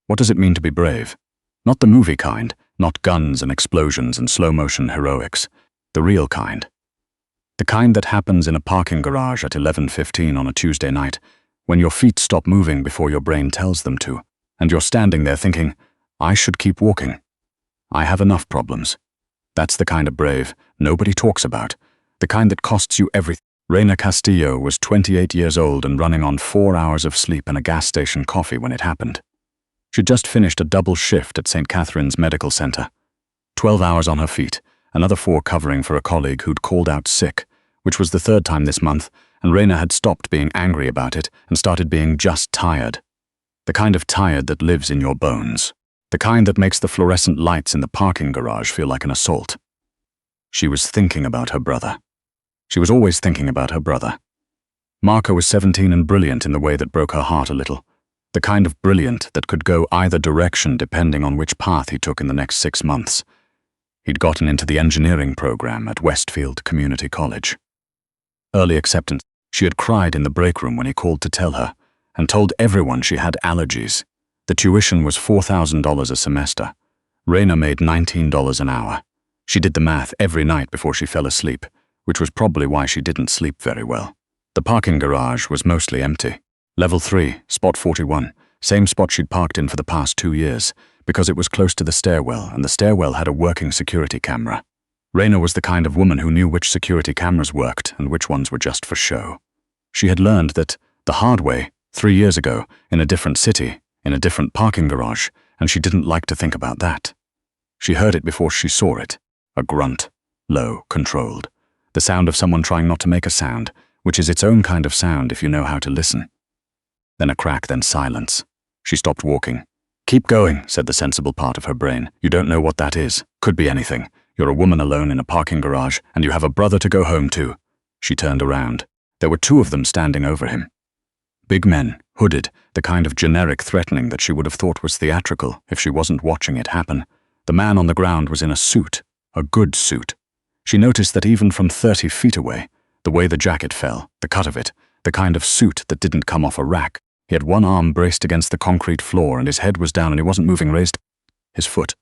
What does it mean to be brave? Not the movie kind, not guns and explosions and slow-motion heroics. The real kind. The kind that happens in a parking garage at 11:15 on a Tuesday night, when your feet stop moving before your brain tells them to, and you're standing there thinking, I should keep walking. I have enough problems. That's the kind of brave nobody talks about, the kind that costs you everything. Reina Castillo was 28 years old and running on 4 hours of sleep and a gas station coffee when it happened. She'd just finished a double shift at St. Catherine's Medical Center. 12 hours on her feet, another 4 covering for a colleague who'd called out sick, which was the 3rd time this month, and Reina had stopped being angry about it and started being just tired. The kind of tired that lives in your bones. The kind that makes the fluorescent lights in the parking garage feel like an assault. She was thinking about her brother. She was always thinking about her brother. Marco was 17 and brilliant in the way that broke her heart a little. The kind of brilliant that could go either direction depending on which path he took in the next 6 months. He'd gotten into the engineering program at Westfield Community College. Early acceptance. She had cried in the break room when he called to tell her, and told everyone she had allergies. The tuition was $4,000 a semester. Reina made $19 an hour. She did the math every night before she fell asleep, which was probably why she didn't sleep very well. The parking garage was mostly empty. Level 3, spot 41, same spot she'd parked in for the past 2 years, because it was close to the stairwell, and the stairwell had a working security camera. Reina was the kind of woman who knew which security cameras worked and which ones were just for show. She had learned that the hard way 3 years ago, in a different city, in a different parking garage, and she didn't like to think about that. She heard it before she saw it. A grunt, low, controlled. The sound of someone trying not to make a sound, which is its own kind of sound if you know how to listen. Then a crack, then silence. She stopped walking. Keep going, said the sensible part of her brain. You don't know what that is. Could be anything. You're a woman alone in a parking garage, and you have a brother to go home to. She turned around. There were 2 of them standing over him. Big men, hooded, the kind of generic threatening that she would have thought was theatrical if she wasn't watching it happen. The man on the ground was in a suit, a good suit. She noticed that even from 30 feet away, the way the jacket fell, the cut of it, the kind of suit that didn't come off a rack. He had one arm braced against the concrete floor and his head was down and he wasn't moving, raised his foot.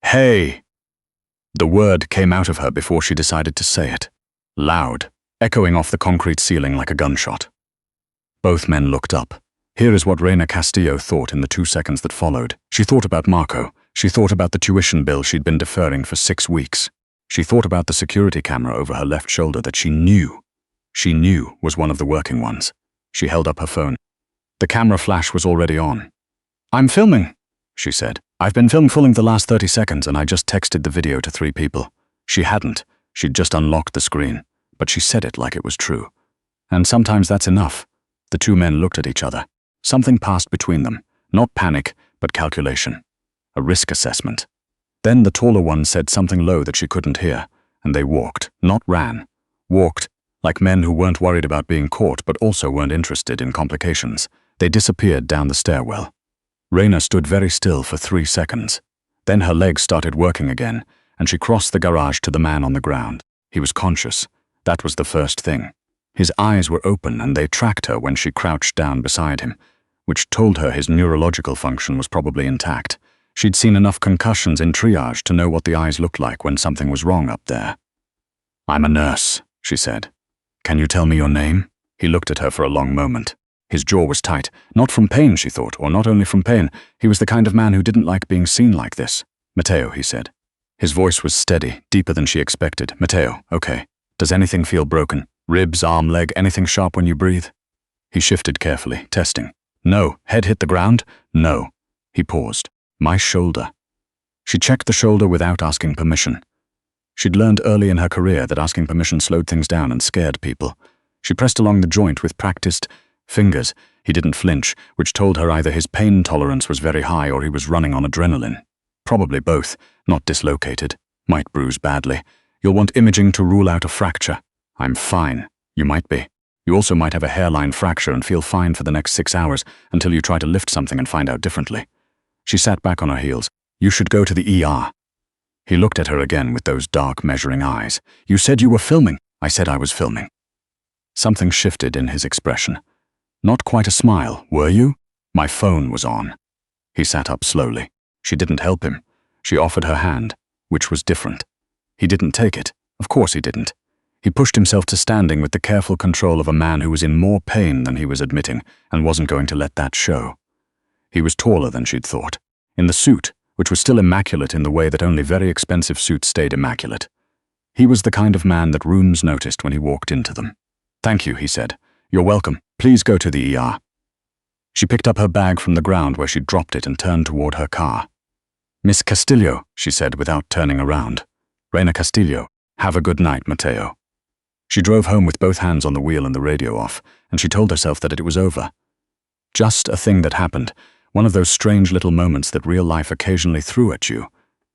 Hey! The word came out of her before she decided to say it. Loud, echoing off the concrete ceiling like a gunshot. Both men looked up. Here is what Reina Castillo thought in the 2 seconds that followed. She thought about Marco. She thought about the tuition bill she'd been deferring for 6 weeks. She thought about the security camera over her left shoulder that she knew was one of the working ones. She held up her phone. The camera flash was already on. I'm filming, she said. I've been filming the last 30 seconds and I just texted the video to 3 people. She hadn't. She'd just unlocked the screen. But she said it like it was true. And sometimes that's enough. The 2 men looked at each other. Something passed between them. Not panic, but calculation. A risk assessment. Then the taller one said something low that she couldn't hear, and they walked, not ran. Walked, like men who weren't worried about being caught but also weren't interested in complications. They disappeared down the stairwell. Reina stood very still for 3 seconds. Then her legs started working again, and she crossed the garage to the man on the ground. He was conscious. That was the first thing. His eyes were open and they tracked her when she crouched down beside him, which told her his neurological function was probably intact. She'd seen enough concussions in triage to know what the eyes looked like when something was wrong up there. I'm a nurse, she said. Can you tell me your name? He looked at her for a long moment. His jaw was tight, not from pain, she thought, or not only from pain. He was the kind of man who didn't like being seen like this. Matteo, he said. His voice was steady, deeper than she expected. Matteo, okay. Does anything feel broken? Ribs, arm, leg, anything sharp when you breathe? He shifted carefully, testing. No. Head hit the ground? No. He paused. My shoulder. She checked the shoulder without asking permission. She'd learned early in her career that asking permission slowed things down and scared people. She pressed along the joint with practiced fingers. He didn't flinch, which told her either his pain tolerance was very high or he was running on adrenaline. Probably both, not dislocated. Might bruise badly. You'll want imaging to rule out a fracture. I'm fine. You might be. You also might have a hairline fracture and feel fine for the next 6 hours until you try to lift something and find out differently. She sat back on her heels. You should go to the ER. He looked at her again with those dark, measuring eyes. You said you were filming. I said I was filming. Something shifted in his expression. Not quite a smile, were you? My phone was on. He sat up slowly. She didn't help him. She offered her hand, which was different. He didn't take it. Of course he didn't. He pushed himself to standing with the careful control of a man who was in more pain than he was admitting and wasn't going to let that show. He was taller than she'd thought. In the suit, which was still immaculate in the way that only very expensive suits stayed immaculate. He was the kind of man that rooms noticed when he walked into them. "Thank you," he said. "You're welcome. Please go to the ER." She picked up her bag from the ground where she'd dropped it and turned toward her car. "Miss Castillo," she said without turning around. "Reina Castillo. Have a good night, Mateo." She drove home with both hands on the wheel and the radio off, and she told herself that it was over. Just a thing that happened, one of those strange little moments that real life occasionally threw at you.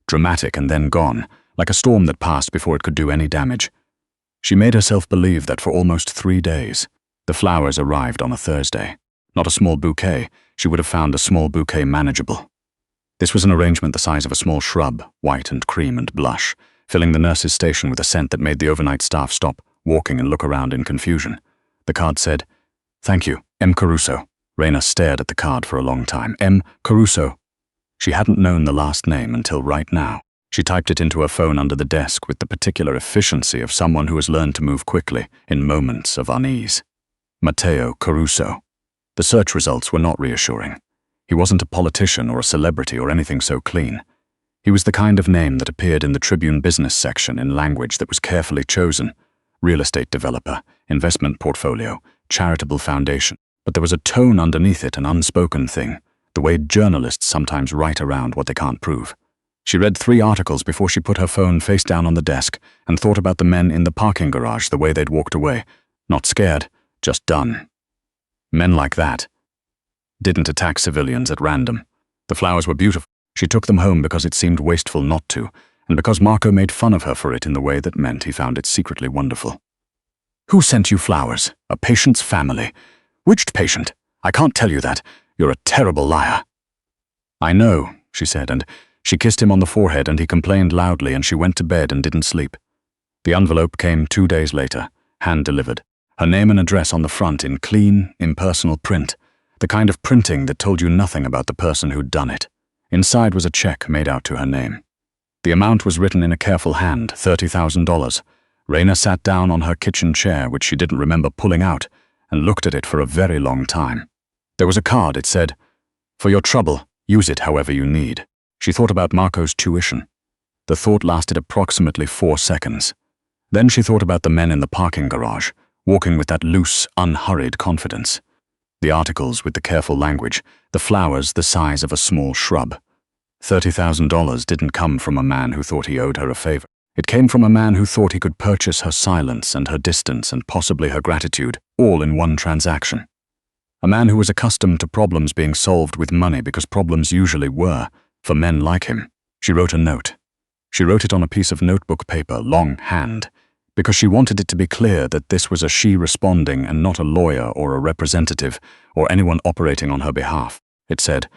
Dramatic and then gone, like a storm that passed before it could do any damage. She made herself believe that for almost 3 days. The flowers arrived on a Thursday. Not a small bouquet, she would have found a small bouquet manageable. This was an arrangement the size of a small shrub, white and cream and blush, filling the nurse's station with a scent that made the overnight staff stop walking and look around in confusion. The card said, "Thank you, M. Caruso." Reina stared at the card for a long time. M. Caruso. She hadn't known the last name until right now. She typed it into her phone under the desk with the particular efficiency of someone who has learned to move quickly in moments of unease. Mateo Caruso. The search results were not reassuring. He wasn't a politician or a celebrity or anything so clean. He was the kind of name that appeared in the Tribune business section in language that was carefully chosen. Real estate developer, investment portfolio, charitable foundation. But there was a tone underneath it, an unspoken thing, the way journalists sometimes write around what they can't prove. She read 3 articles before she put her phone face down on the desk and thought about the men in the parking garage, the way they'd walked away. Not scared, just done. Men like that didn't attack civilians at random. The flowers were beautiful. She took them home because it seemed wasteful not to, and because Marco made fun of her for it in the way that meant he found it secretly wonderful. "Who sent you flowers? A patient's family. Which patient? I can't tell you that. You're a terrible liar." "I know," she said, and she kissed him on the forehead and he complained loudly and she went to bed and didn't sleep. The envelope came 2 days later, hand-delivered. Her name and address on the front in clean, impersonal print, the kind of printing that told you nothing about the person who'd done it. Inside was a check made out to her name. The amount was written in a careful hand, $30,000. Reina sat down on her kitchen chair, which she didn't remember pulling out, and looked at it for a very long time. There was a card. It said, "For your trouble, use it however you need." She thought about Marco's tuition. The thought lasted approximately 4 seconds. Then she thought about the men in the parking garage, walking with that loose, unhurried confidence. The articles with the careful language, the flowers the size of a small shrub. $30,000 didn't come from a man who thought he owed her a favor. It came from a man who thought he could purchase her silence and her distance and possibly her gratitude, all in one transaction. A man who was accustomed to problems being solved with money because problems usually were, for men like him. She wrote a note. She wrote it on a piece of notebook paper, longhand, because she wanted it to be clear that this was a she responding and not a lawyer or a representative or anyone operating on her behalf. It said,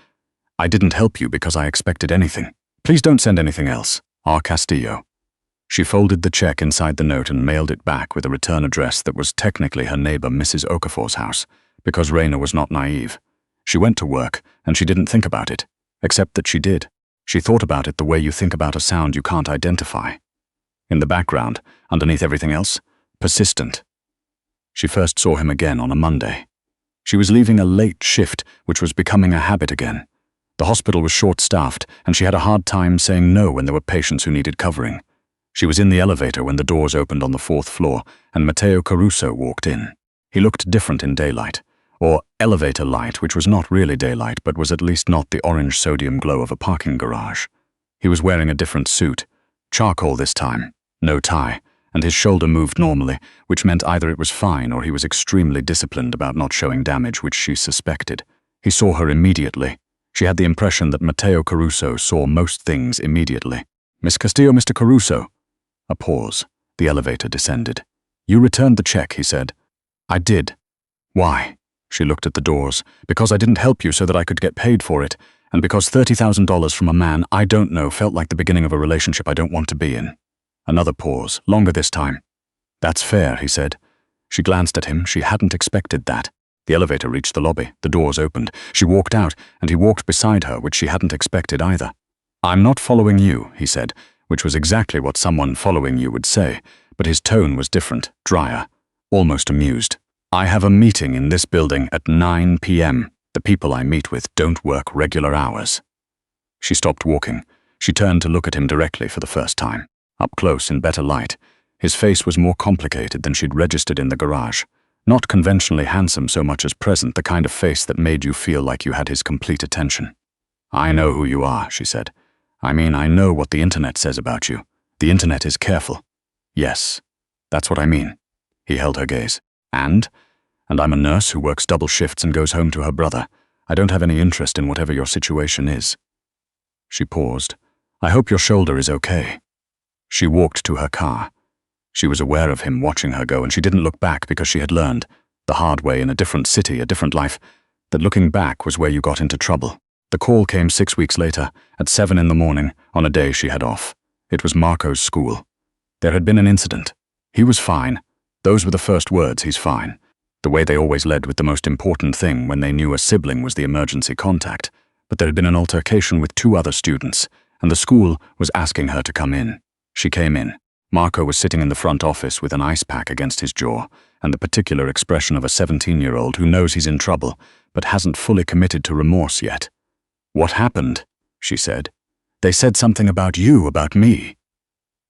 "I didn't help you because I expected anything. Please don't send anything else. R. Castillo." She folded the check inside the note and mailed it back with a return address that was technically her neighbor Mrs. Okafor's house, because Reina was not naive. She went to work, and she didn't think about it, except that she did. She thought about it the way you think about a sound you can't identify. In the background, underneath everything else, persistent. She first saw him again on a Monday. She was leaving a late shift, which was becoming a habit again. The hospital was short-staffed, and she had a hard time saying no when there were patients who needed covering. She was in the elevator when the doors opened on the 4th floor, and Mateo Caruso walked in. He looked different in daylight, or elevator light, which was not really daylight, but was at least not the orange sodium glow of a parking garage. He was wearing a different suit, charcoal this time, no tie, and his shoulder moved normally, which meant either it was fine or he was extremely disciplined about not showing damage, which she suspected. He saw her immediately. She had the impression that Mateo Caruso saw most things immediately. "Miss Castillo, Mr. Caruso." A pause. The elevator descended. "You returned the check," he said. "I did." "Why?" She looked at the doors. "Because I didn't help you so that I could get paid for it, and because $30,000 from a man I don't know felt like the beginning of a relationship I don't want to be in." Another pause, longer this time. "That's fair," he said. She glanced at him. She hadn't expected that. The elevator reached the lobby. The doors opened. She walked out, and he walked beside her, which she hadn't expected either. "I'm not following you," he said, which was exactly what someone following you would say, but his tone was different, drier, almost amused. "I have a meeting in this building at 9 p.m. The people I meet with don't work regular hours." She stopped walking. She turned to look at him directly for the first time. Up close, in better light, his face was more complicated than she'd registered in the garage. Not conventionally handsome so much as present, the kind of face that made you feel like you had his complete attention. "I know who you are," she said. "I mean, I know what the internet says about you. The internet is careful." "Yes, that's what I mean." He held her gaze. And I'm a nurse who works double shifts and goes home to her brother. I don't have any interest in whatever your situation is." She paused. "I hope your shoulder is okay." She walked to her car. She was aware of him watching her go, and she didn't look back because she had learned, the hard way in a different city, a different life, that looking back was where you got into trouble. The call came 6 weeks later, at 7 in the morning, on a day she had off. It was Marco's school. There had been an incident. He was fine. Those were the first words, "he's fine." The way they always led with the most important thing when they knew a sibling was the emergency contact. But there had been an altercation with 2 other students, and the school was asking her to come in. She came in. Marco was sitting in the front office with an ice pack against his jaw, and the particular expression of a 17-year-old who knows he's in trouble, but hasn't fully committed to remorse yet. "What happened?" she said. "They said something about you, about me."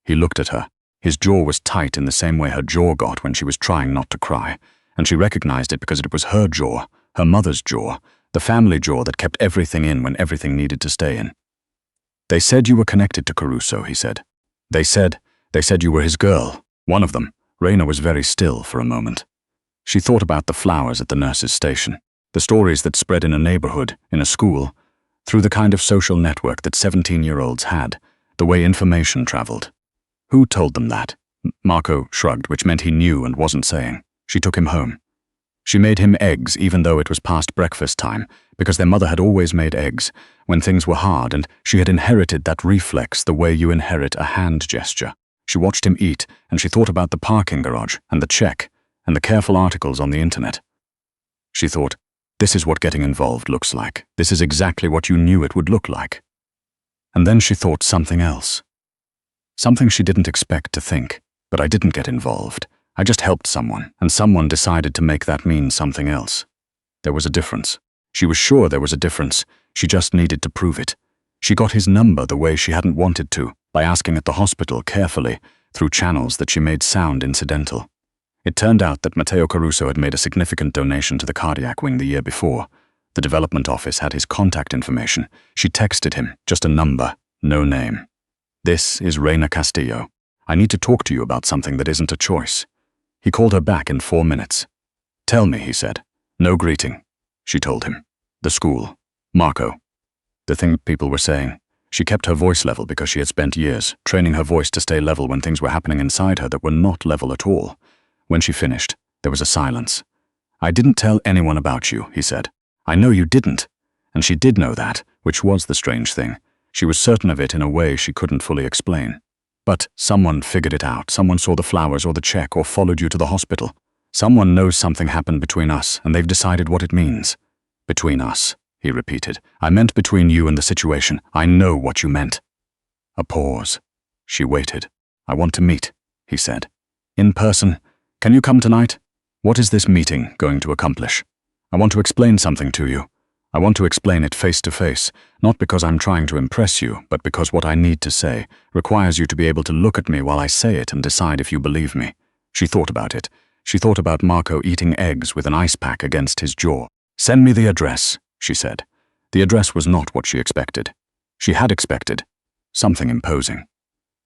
He looked at her. His jaw was tight in the same way her jaw got when she was trying not to cry, and she recognized it because it was her jaw, her mother's jaw, the family jaw that kept everything in when everything needed to stay in. "They said you were connected to Caruso," he said. They said you were his girl, one of them." Raina was very still for a moment. She thought about the flowers at the nurse's station, the stories that spread in a neighborhood, in a school, through the kind of social network that 17-year-olds had, the way information traveled. Who told them that? Marco shrugged, which meant he knew and wasn't saying. She took him home. She made him eggs even though it was past breakfast time, because their mother had always made eggs when things were hard, and she had inherited that reflex the way you inherit a hand gesture. She watched him eat, and she thought about the parking garage, and the check, and the careful articles on the internet. She thought, this is what getting involved looks like. This is exactly what you knew it would look like. And then she thought something else. Something she didn't expect to think. But I didn't get involved. I just helped someone, and someone decided to make that mean something else. There was a difference. She was sure there was a difference. She just needed to prove it. She got his number the way she hadn't wanted to, by asking at the hospital carefully, through channels that she made sound incidental. It turned out that Matteo Caruso had made a significant donation to the cardiac wing the year before. The development office had his contact information. She texted him, just a number, no name. "This is Reina Castillo. I need to talk to you about something that isn't a choice." He called her back in 4 minutes. "Tell me," he said. "No greeting," she told him. "The school. Marco." The thing people were saying. She kept her voice level because she had spent years training her voice to stay level when things were happening inside her that were not level at all. When she finished, there was a silence. "I didn't tell anyone about you," he said. "I know you didn't." And she did know that, which was the strange thing. She was certain of it in a way she couldn't fully explain. But someone figured it out. Someone saw the flowers or the check or followed you to the hospital. Someone knows something happened between us, and they've decided what it means. "Between us," he repeated. "I meant between you and the situation. I know what you meant." A pause. She waited. "I want to meet," he said. "In person. Can you come tonight? What is this meeting going to accomplish? I want to explain something to you. I want to explain it face to face, not because I'm trying to impress you, but because what I need to say requires you to be able to look at me while I say it and decide if you believe me." She thought about it. She thought about Marco eating eggs with an ice pack against his jaw. "Send me the address," she said. The address was not what she expected. She had expected something imposing.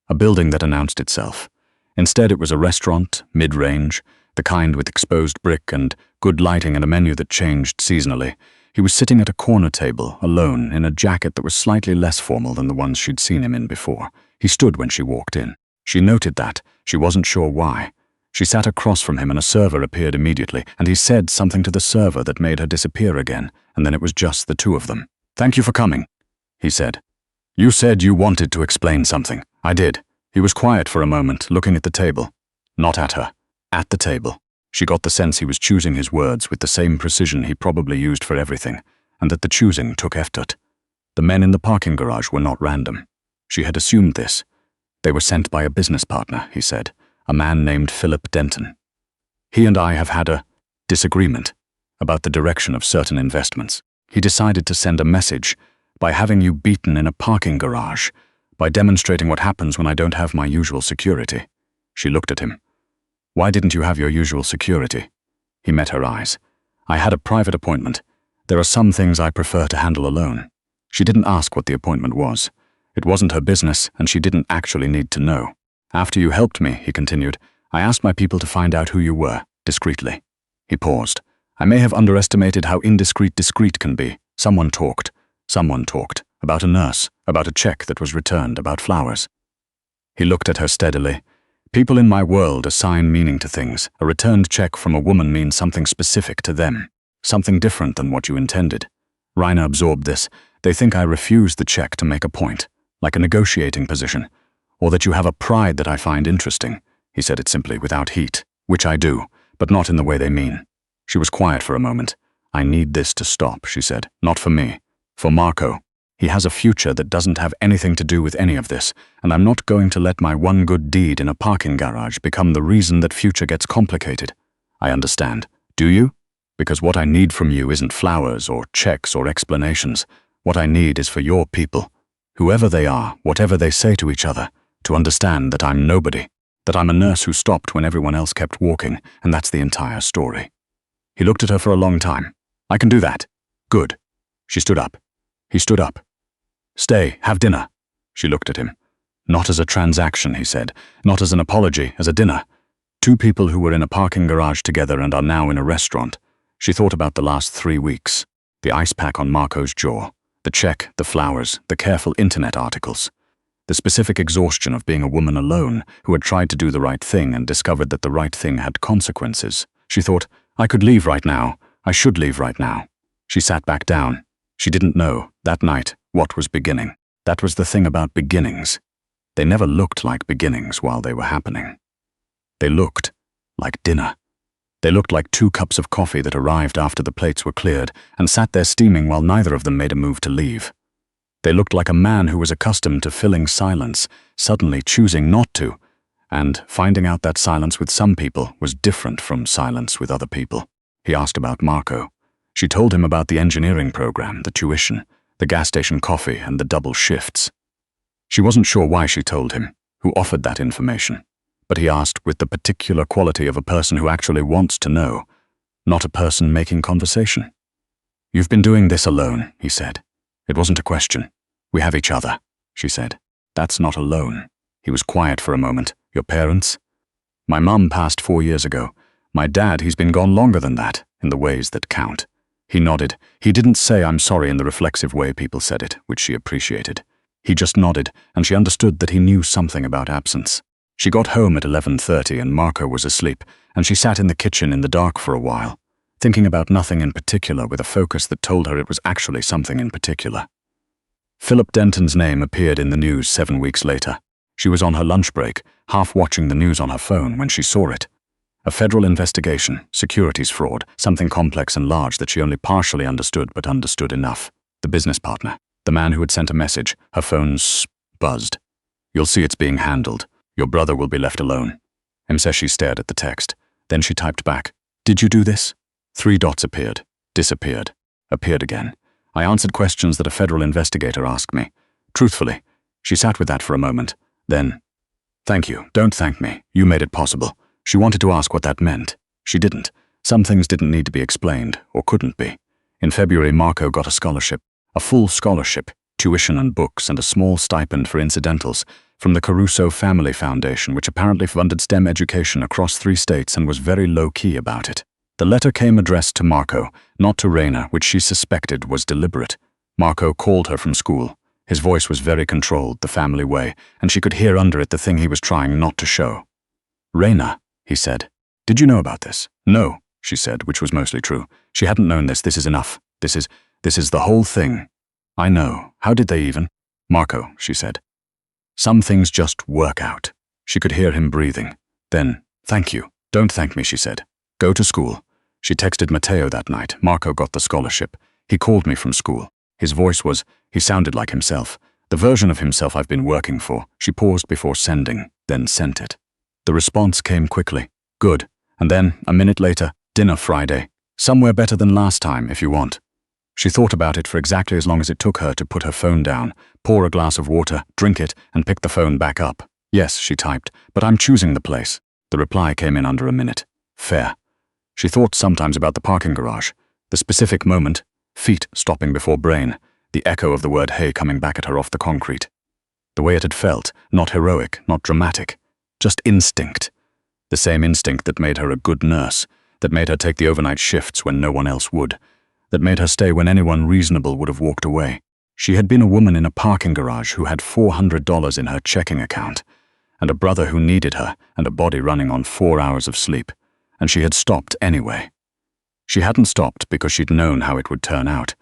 A building that announced itself. Instead, it was a restaurant, mid-range, the kind with exposed brick and good lighting and a menu that changed seasonally. He was sitting at a corner table, alone, in a jacket that was slightly less formal than the ones she'd seen him in before. He stood when she walked in. She noted that. She wasn't sure why. She sat across from him and a server appeared immediately, and he said something to the server that made her disappear again, and then it was just the two of them. "Thank you for coming," he said. "You said you wanted to explain something." "I did." He was quiet for a moment, looking at the table. Not at her. At the table. She got the sense he was choosing his words with the same precision he probably used for everything, and that the choosing took effort. The men in the parking garage were not random. She had assumed this. They were sent by a business partner, he said, a man named Philip Denton. He and I have had a disagreement about the direction of certain investments. He decided to send a message by having you beaten in a parking garage, by demonstrating what happens when I don't have my usual security. She looked at him. Why didn't you have your usual security? He met her eyes. I had a private appointment. There are some things I prefer to handle alone. She didn't ask what the appointment was. It wasn't her business, and she didn't actually need to know. After you helped me, he continued, I asked my people to find out who you were, discreetly. He paused. I may have underestimated how indiscreet discreet can be. Someone talked. About a nurse, about a check that was returned, about flowers. He looked at her steadily. People in my world assign meaning to things. A returned check from a woman means something specific to them, something different than what you intended. Raina absorbed this. They think I refused the check to make a point, like a negotiating position, or that you have a pride that I find interesting. He said it simply, without heat, which I do, but not in the way they mean. She was quiet for a moment. I need this to stop, she said. Not for me. For Marco. He has a future that doesn't have anything to do with any of this, and I'm not going to let my one good deed in a parking garage become the reason that future gets complicated. I understand. Do you? Because what I need from you isn't flowers or checks or explanations. What I need is for your people, whoever they are, whatever they say to each other, to understand that I'm nobody, that I'm a nurse who stopped when everyone else kept walking, and that's the entire story. He looked at her for a long time. I can do that. Good. She stood up. He stood up. Stay, have dinner. She looked at him. Not as a transaction, he said. Not as an apology, as a dinner. Two people who were in a parking garage together and are now in a restaurant. She thought about the last 3 weeks. The ice pack on Marco's jaw. The check, the flowers, the careful internet articles. The specific exhaustion of being a woman alone who had tried to do the right thing and discovered that the right thing had consequences. She thought, I could leave right now. I should leave right now. She sat back down. She didn't know, that night, what was beginning. That was the thing about beginnings. They never looked like beginnings while they were happening. They looked like dinner. They looked like 2 cups of coffee that arrived after the plates were cleared and sat there steaming while neither of them made a move to leave. They looked like a man who was accustomed to filling silence, suddenly choosing not to, and finding out that silence with some people was different from silence with other people. He asked about Marco. She told him about the engineering program, the tuition, the gas station coffee, and the double shifts. She wasn't sure why she told him, who offered that information, but he asked with the particular quality of a person who actually wants to know, not a person making conversation. You've been doing this alone, he said. It wasn't a question. We have each other, she said. That's not alone. He was quiet for a moment. Your parents? My mum passed 4 years ago. My dad, he's been gone longer than that, in the ways that count. He nodded. He didn't say I'm sorry in the reflexive way people said it, which she appreciated. He just nodded, and she understood that he knew something about absence. She got home at 11:30 and Marco was asleep, and she sat in the kitchen in the dark for a while, thinking about nothing in particular with a focus that told her it was actually something in particular. Philip Denton's name appeared in the news 7 weeks later. She was on her lunch break, half watching the news on her phone when she saw it. A federal investigation, securities fraud, something complex and large that she only partially understood but understood enough. The business partner, the man who had sent a message, her phone buzzed. You'll see it's being handled. Your brother will be left alone. Mseshi stared at the text. Then she typed back, Did you do this? 3 dots appeared, disappeared, appeared again. I answered questions that a federal investigator asked me. Truthfully, she sat with that for a moment. Then, thank you, don't thank me. You made it possible. She wanted to ask what that meant. She didn't. Some things didn't need to be explained, or couldn't be. In February, Marco got a scholarship, a full scholarship, tuition and books, and a small stipend for incidentals from the Caruso Family Foundation, which apparently funded STEM education across 3 states and was very low-key about it. The letter came addressed to Marco, not to Raina, which she suspected was deliberate. Marco called her from school. His voice was very controlled, the family way, and she could hear under it the thing he was trying not to show. Raina, he said, did you know about this? No, she said, which was mostly true. She hadn't known this. This is enough. This is the whole thing. I know. How did they even? Marco, she said. Some things just work out. She could hear him breathing. Then, thank you. Don't thank me, she said. Go to school. She texted Matteo that night. Marco got the scholarship. He called me from school. His voice he sounded like himself. The version of himself I've been working for. She paused before sending, then sent it. The response came quickly. Good. And then, a minute later, dinner Friday. Somewhere better than last time, if you want. She thought about it for exactly as long as it took her to put her phone down, pour a glass of water, drink it, and pick the phone back up. Yes, she typed, but I'm choosing the place. The reply came in under a minute. Fair. She thought sometimes about the parking garage. The specific moment, feet stopping before brain, the echo of the word hey coming back at her off the concrete. The way it had felt, not heroic, not dramatic, just instinct. The same instinct that made her a good nurse, that made her take the overnight shifts when no one else would, that made her stay when anyone reasonable would have walked away. She had been a woman in a parking garage who had $400 in her checking account, and a brother who needed her, and a body running on 4 hours of sleep, and she had stopped anyway. She hadn't stopped because she'd known how it would turn out.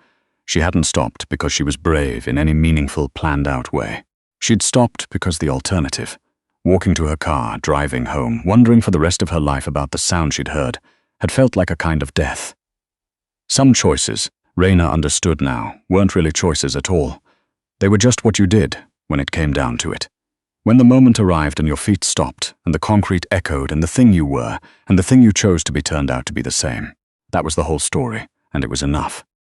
She hadn't stopped because she was brave in any meaningful, planned-out way. She'd stopped because the alternative, walking to her car, driving home, wondering for the rest of her life about the sound she'd heard, had felt like a kind of death. Some choices, Raina understood now, weren't really choices at all. They were just what you did when it came down to it. When the moment arrived and your feet stopped, and the concrete echoed, and the thing you were, and the thing you chose to be turned out to be the same. That was the whole story, and it was enough.